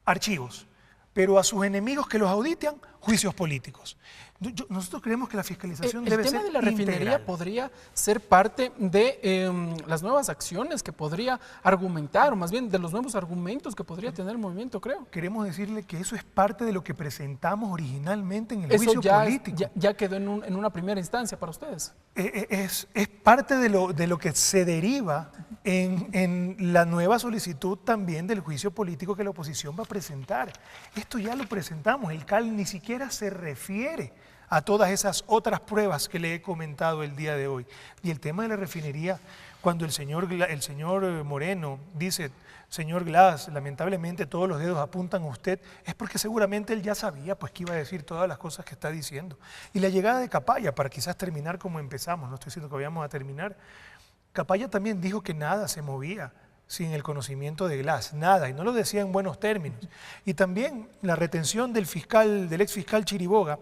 archivos, pero a sus enemigos que los auditan, juicios políticos. Nosotros creemos que la fiscalización debe ser integral. El tema de la refinería podría ser parte de las nuevas acciones que podría argumentar, o más bien de los nuevos argumentos que podría tener el movimiento, creo. Queremos decirle que eso es parte de lo que presentamos originalmente en el juicio político. Ya quedó en una primera instancia para ustedes. Es parte de lo que se deriva en la nueva solicitud también del juicio político que la oposición va a presentar. Esto ya lo presentamos, el CAL ni siquiera se refiere a todas esas otras pruebas que le he comentado el día de hoy. Y el tema de la refinería, cuando el señor Moreno dice, señor Glass, lamentablemente todos los dedos apuntan a usted, es porque seguramente él ya sabía pues que iba a decir todas las cosas que está diciendo. Y la llegada de Capaya, para quizás terminar como empezamos, no estoy diciendo que vayamos a terminar, Capaya también dijo que nada se movía sin el conocimiento de Glass, nada, y no lo decía en buenos términos. Y también la retención del ex fiscal Chiriboga,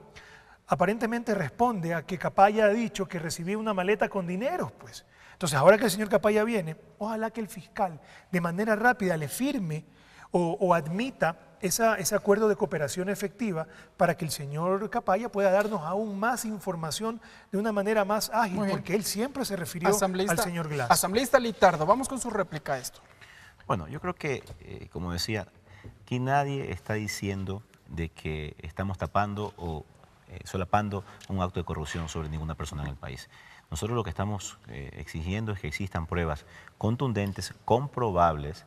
aparentemente responde a que Capaya ha dicho que recibía una maleta con dinero, pues. Entonces, ahora que el señor Capaya viene, ojalá que el fiscal de manera rápida le firme o admita ese acuerdo de cooperación efectiva para que el señor Capaya pueda darnos aún más información de una manera más ágil, porque él siempre se refirió al señor Glass. Asambleísta Litardo, vamos con su réplica a esto. Bueno, yo creo que, como decía, aquí nadie está diciendo de que estamos tapando o solapando un acto de corrupción sobre ninguna persona en el país. Nosotros lo que estamos exigiendo es que existan pruebas contundentes, comprobables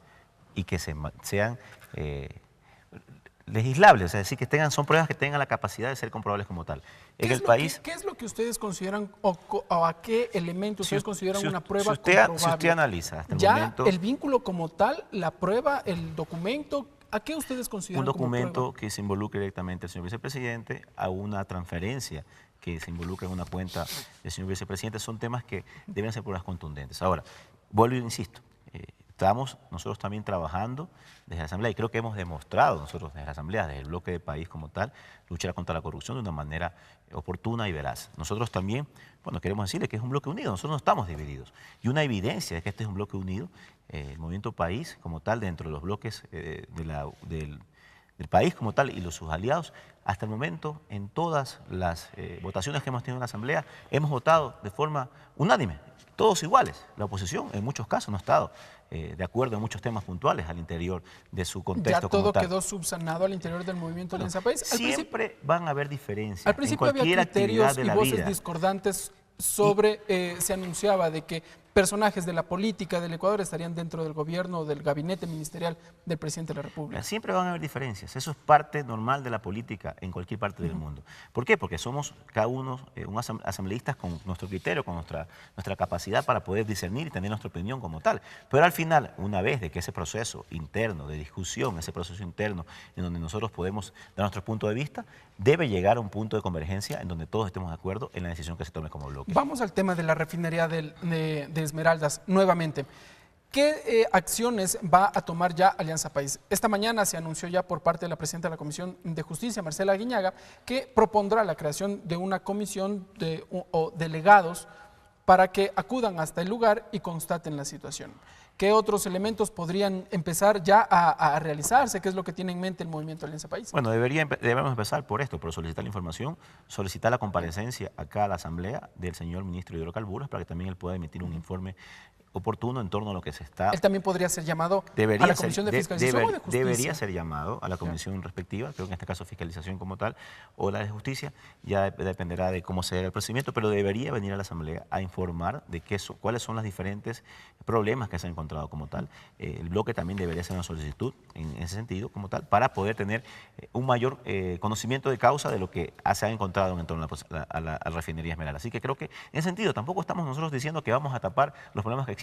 y que sean legislables, es decir, que son pruebas que tengan la capacidad de ser comprobables como tal. En el país, ¿qué es lo que ustedes consideran o a qué elementos ustedes consideran una prueba comprobable? Si usted analiza hasta el momento... el vínculo como tal, la prueba, el documento, ¿a qué ustedes consideran como prueba? Un documento que se involucre directamente al señor vicepresidente, a una transferencia que se involucre en una cuenta del señor vicepresidente, son temas que deben ser pruebas contundentes. Ahora, vuelvo e insisto, estamos nosotros también trabajando desde la Asamblea y creo que hemos demostrado nosotros desde la Asamblea, desde el bloque de país como tal, luchar contra la corrupción de una manera oportuna y veraz. Nosotros también, bueno, queremos decirle que es un bloque unido, nosotros no estamos divididos. Y una evidencia de que este es un bloque unido, el Movimiento País como tal, dentro de los bloques del país como tal y sus aliados, hasta el momento, en todas las votaciones que hemos tenido en la Asamblea, hemos votado de forma unánime, todos iguales. La oposición, en muchos casos, no ha estado de acuerdo en muchos temas puntuales al interior de su contexto. Ya todo quedó subsanado al interior del movimiento Alianza País. Siempre van a haber diferencias. Al principio en cualquier había criterios actividad de y la voces vida discordantes sobre, se anunciaba de que personajes de la política del Ecuador estarían dentro del gobierno o del gabinete ministerial del presidente de la República. Siempre van a haber diferencias, eso es parte normal de la política en cualquier parte del mundo. ¿Por qué? Porque somos cada uno asambleístas con nuestro criterio, con nuestra capacidad para poder discernir y tener nuestra opinión como tal. Pero al final, una vez de que ese proceso interno de discusión, ese proceso interno en donde nosotros podemos dar nuestro punto de vista, debe llegar a un punto de convergencia en donde todos estemos de acuerdo en la decisión que se tome como bloque. Vamos al tema de la refinería de Esmeraldas nuevamente. ¿Qué acciones va a tomar ya Alianza País? Esta mañana se anunció ya por parte de la presidenta de la Comisión de Justicia, Marcela Aguiñaga, que propondrá la creación de una comisión o delegados para que acudan hasta el lugar y constaten la situación. ¿Qué otros elementos podrían empezar ya a realizarse? ¿Qué es lo que tiene en mente el Movimiento Alianza País? Bueno, debemos empezar por esto, por solicitar la información, solicitar la comparecencia acá a la Asamblea del señor ministro de Hidrocarburos para que también él pueda emitir un informe oportuno en torno a lo que se está... Él también podría ser llamado a la Comisión de Fiscalización o de Justicia. Debería ser llamado a la comisión respectiva, creo que en este caso Fiscalización como tal, o la de Justicia, ya dependerá de cómo sea el procedimiento, pero debería venir a la Asamblea a informar de cuáles son los diferentes problemas que se han encontrado como tal. El bloque también debería hacer una solicitud en ese sentido como tal, para poder tener un mayor conocimiento de causa de lo que se ha encontrado en torno a la refinería Esmeralda. Así que creo que en ese sentido tampoco estamos nosotros diciendo que vamos a tapar los problemas que existan.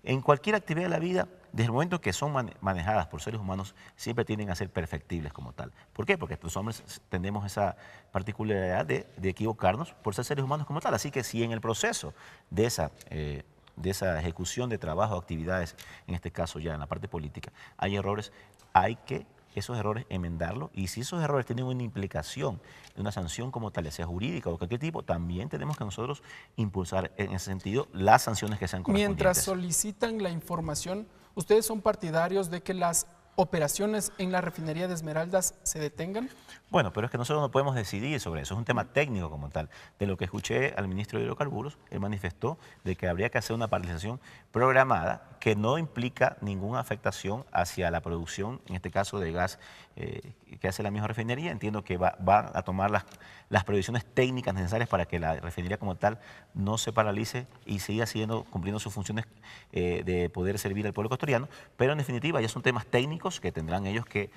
En cualquier actividad de la vida, desde el momento que son manejadas por seres humanos, siempre tienden a ser perfectibles como tal. ¿Por qué? Porque los hombres tenemos esa particularidad de equivocarnos por ser seres humanos como tal. Así que si en el proceso de esa ejecución de trabajo, actividades, en este caso ya en la parte política, hay errores, hay que esos errores enmendarlos, y si esos errores tienen una implicación de una sanción como tal, sea jurídica o cualquier tipo, también tenemos que nosotros impulsar en ese sentido las sanciones que sean correspondientes. Mientras solicitan la información, ¿ustedes son partidarios de que las operaciones en la refinería de Esmeraldas se detengan? Bueno, pero es que nosotros no podemos decidir sobre eso, es un tema técnico como tal. De lo que escuché al ministro de Hidrocarburos, él manifestó de que habría que hacer una paralización programada que no implica ninguna afectación hacia la producción, en este caso de gas que hace la misma refinería. Entiendo que va a tomar las previsiones técnicas necesarias para que la refinería como tal no se paralice y siga cumpliendo sus funciones de poder servir al pueblo ecuatoriano, pero en definitiva ya son temas técnicos que tendrán ellos que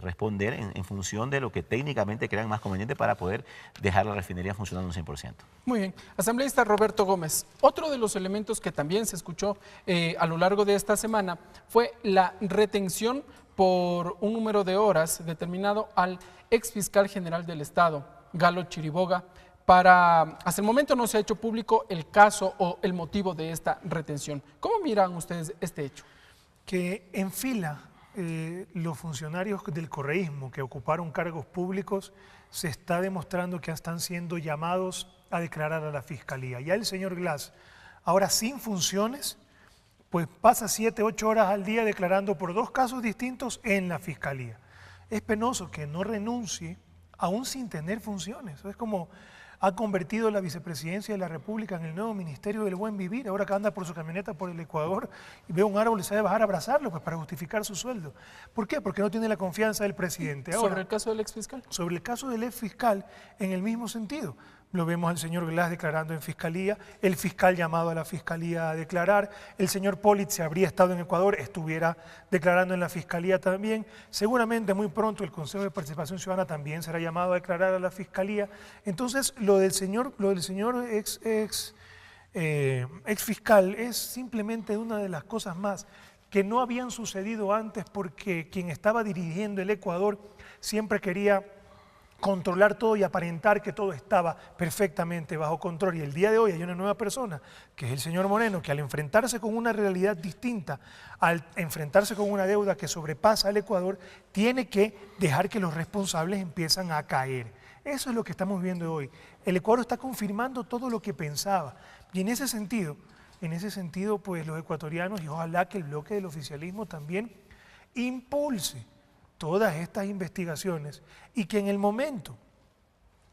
responder en función de lo que técnicamente crean más conveniente para poder dejar la refinería funcionando un 100%. Muy bien. Asambleísta Roberto Gómez, otro de los elementos que también se escuchó a lo largo de esta semana fue la retención por un número de horas determinado al exfiscal general del Estado, Galo Chiriboga. Hasta el momento no se ha hecho público el caso o el motivo de esta retención. ¿Cómo miran ustedes este hecho? que en fila los funcionarios del correísmo que ocuparon cargos públicos se está demostrando que están siendo llamados a declarar a la Fiscalía. Ya el señor Glass, ahora sin funciones, pues pasa 7, 8 horas al día declarando por 2 casos distintos en la Fiscalía. Es penoso que no renuncie aún sin tener funciones. Es como ha convertido la vicepresidencia de la República en el nuevo Ministerio del Buen Vivir. Ahora que anda por su camioneta por el Ecuador y ve un árbol y se debe bajar a abrazarlo pues, para justificar su sueldo. ¿Por qué? Porque no tiene la confianza del presidente. Ahora, ¿sobre el caso del exfiscal? Sobre el caso del exfiscal, en el mismo sentido. Lo vemos al señor Glass declarando en Fiscalía, el fiscal llamado a la Fiscalía a declarar, el señor Pollitt, si habría estado en Ecuador, estuviera declarando en la Fiscalía también. Seguramente muy pronto el Consejo de Participación Ciudadana también será llamado a declarar a la Fiscalía. Entonces, lo del señor exfiscal es simplemente una de las cosas más que no habían sucedido antes porque quien estaba dirigiendo el Ecuador siempre quería controlar todo y aparentar que todo estaba perfectamente bajo control. Y el día de hoy hay una nueva persona, que es el señor Moreno, que al enfrentarse con una realidad distinta, al enfrentarse con una deuda que sobrepasa al Ecuador, tiene que dejar que los responsables empiezan a caer. Eso es lo que estamos viendo hoy. El Ecuador está confirmando todo lo que pensaba. Y en ese sentido, pues los ecuatorianos, y ojalá que el bloque del oficialismo también impulse todas estas investigaciones y que en el momento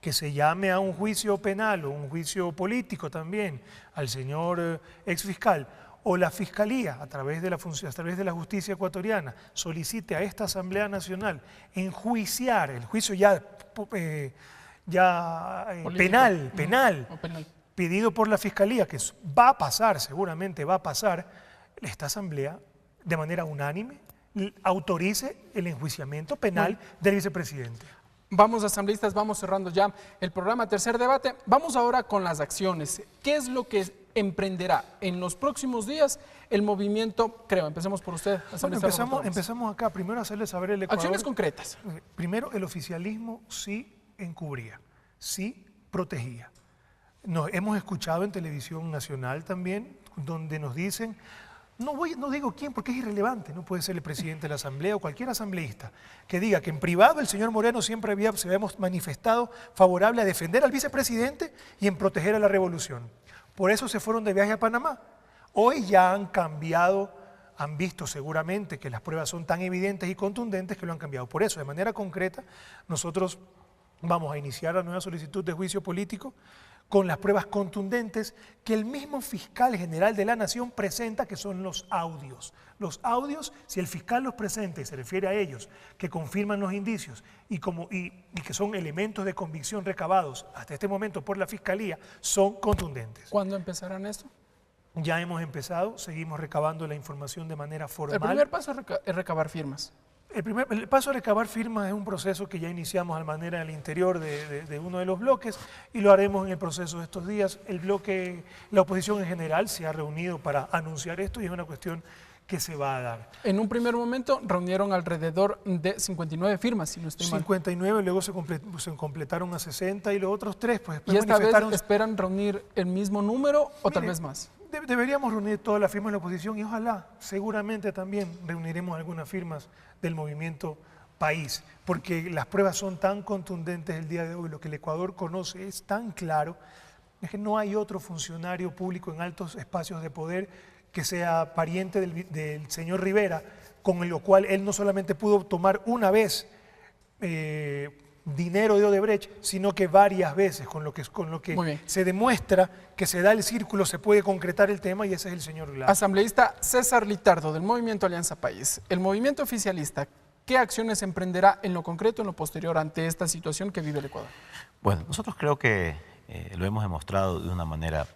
que se llame a un juicio penal o un juicio político también al señor exfiscal o la Fiscalía a través de la justicia ecuatoriana solicite a esta Asamblea Nacional enjuiciar el juicio penal pedido por la Fiscalía, que va a pasar, seguramente va a pasar, esta Asamblea de manera unánime autorice el enjuiciamiento penal del vicepresidente. Vamos, asambleístas, vamos cerrando ya el programa Tercer Debate. Vamos ahora con las acciones. ¿Qué es lo que emprenderá en los próximos días el movimiento Creo? Empecemos por usted, asambleísta. Bueno, empezamos acá. Primero hacerle saber al Ecuador. Acciones concretas. Primero, el oficialismo sí encubría, sí protegía. Hemos escuchado en televisión nacional también, donde nos dicen... No digo quién porque es irrelevante, no puede ser el presidente de la Asamblea o cualquier asambleísta que diga que en privado el señor Moreno siempre se había manifestado favorable a defender al vicepresidente y en proteger a la revolución. Por eso se fueron de viaje a Panamá. Hoy ya han cambiado, han visto seguramente que las pruebas son tan evidentes y contundentes que lo han cambiado. Por eso, de manera concreta, nosotros vamos a iniciar la nueva solicitud de juicio político con las pruebas contundentes que el mismo fiscal general de la Nación presenta, que son los audios. Los audios, si el fiscal los presenta y se refiere a ellos, que confirman los indicios y que son elementos de convicción recabados hasta este momento por la Fiscalía, son contundentes. ¿Cuándo empezarán esto? Ya hemos empezado, seguimos recabando la información de manera formal. El primer paso es recabar firmas. El paso a recabar firmas es un proceso que ya iniciamos de manera al interior de uno de los bloques y lo haremos en el proceso de estos días. La oposición en general se ha reunido para anunciar esto y es una cuestión que se va a dar. En un primer momento reunieron alrededor de 59 firmas, si no estoy mal. 59, luego se completaron a 60 y los otros 3 pues ¿Y esta vez esperan reunir el mismo número o tal vez más? Deberíamos reunir todas las firmas de la oposición y ojalá, seguramente también reuniremos algunas firmas del movimiento País, porque las pruebas son tan contundentes el día de hoy, lo que el Ecuador conoce es tan claro, es que no hay otro funcionario público en altos espacios de poder que sea pariente del señor Rivera, con lo cual él no solamente pudo tomar una vez dinero de Odebrecht, sino que varias veces, con lo que se demuestra que se da el círculo, se puede concretar el tema y ese es el señor Glass. Asambleísta César Litardo, del Movimiento Alianza País. El movimiento oficialista, ¿qué acciones emprenderá en lo concreto, en lo posterior, ante esta situación que vive el Ecuador? Bueno, nosotros creo que lo hemos demostrado de una manera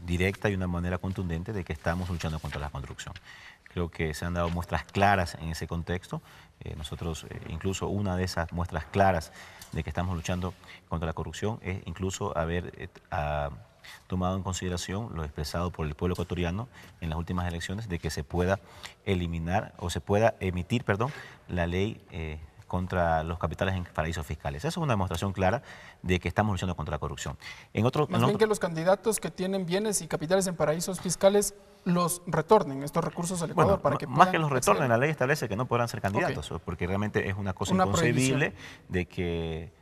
directa y una manera contundente de que estamos luchando contra la corrupción. Creo que se han dado muestras claras en ese contexto. Nosotros, incluso una de esas muestras claras de que estamos luchando contra la corrupción es incluso haber tomado en consideración lo expresado por el pueblo ecuatoriano en las últimas elecciones de que se pueda eliminar o se pueda emitir, la ley contra los capitales en paraísos fiscales. Eso es una demostración clara de que estamos luchando contra la corrupción. Más bien que los candidatos que tienen bienes y capitales en paraísos fiscales los retornen, estos recursos al Ecuador. Bueno, para que más que los retornen, la ley establece que no podrán ser candidatos, porque realmente es una cosa inconcebible prohibición de que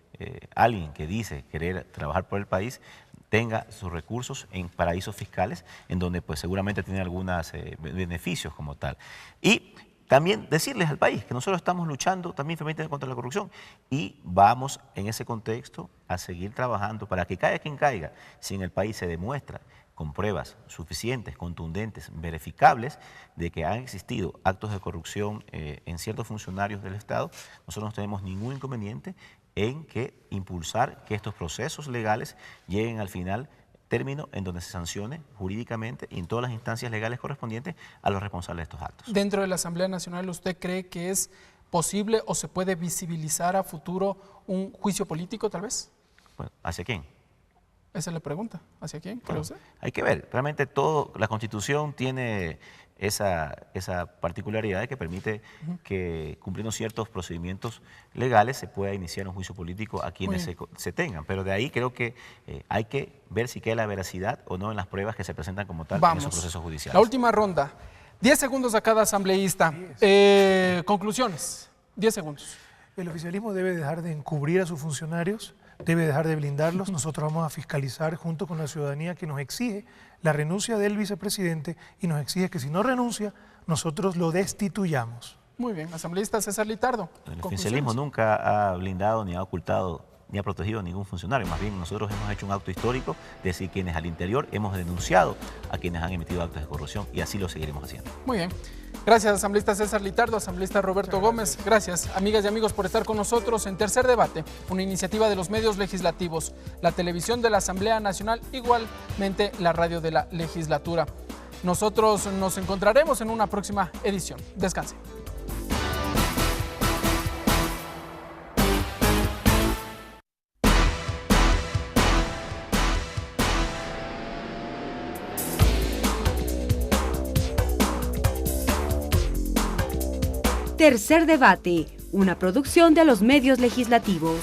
alguien que dice querer trabajar por el país tenga sus recursos en paraísos fiscales, en donde pues seguramente tiene algunos beneficios como tal. Y también decirles al país que nosotros estamos luchando también firmemente contra la corrupción y vamos en ese contexto a seguir trabajando para que caiga quien caiga. Si en el país se demuestra con pruebas suficientes, contundentes, verificables, de que han existido actos de corrupción en ciertos funcionarios del Estado, nosotros no tenemos ningún inconveniente en que impulsar que estos procesos legales lleguen al final término en donde se sancione jurídicamente y en todas las instancias legales correspondientes a los responsables de estos actos. Dentro de la Asamblea Nacional, ¿usted cree que es posible o se puede visibilizar a futuro un juicio político tal vez? Bueno, ¿hacia quién? Esa es la pregunta. ¿Hacia quién? ¿Cree usted? Hay que ver. Realmente la Constitución tiene esa particularidad que permite que, cumpliendo ciertos procedimientos legales, se pueda iniciar un juicio político a quienes se tengan. Pero de ahí creo que hay que ver si queda la veracidad o no en las pruebas que se presentan como tal en esos procesos judiciales. La última ronda. 10 segundos a cada asambleísta. Conclusiones. 10 segundos. El oficialismo debe dejar de encubrir a sus funcionarios, debe dejar de blindarlos. Nosotros vamos a fiscalizar junto con la ciudadanía que nos exige la renuncia del vicepresidente y nos exige que si no renuncia, nosotros lo destituyamos. Muy bien, asambleísta César Litardo. El oficialismo nunca ha blindado, ni ha ocultado, ni ha protegido a ningún funcionario. Más bien, nosotros hemos hecho un acto histórico de decir quienes al interior hemos denunciado a quienes han emitido actos de corrupción y así lo seguiremos haciendo. Muy bien. Gracias, asambleísta César Litardo, asambleísta Roberto Gómez. Gracias, amigas y amigos, por estar con nosotros en Tercer Debate, una iniciativa de los medios legislativos, la televisión de la Asamblea Nacional, igualmente la radio de la legislatura. Nosotros nos encontraremos en una próxima edición. Descansen. Tercer Debate, una producción de los medios legislativos.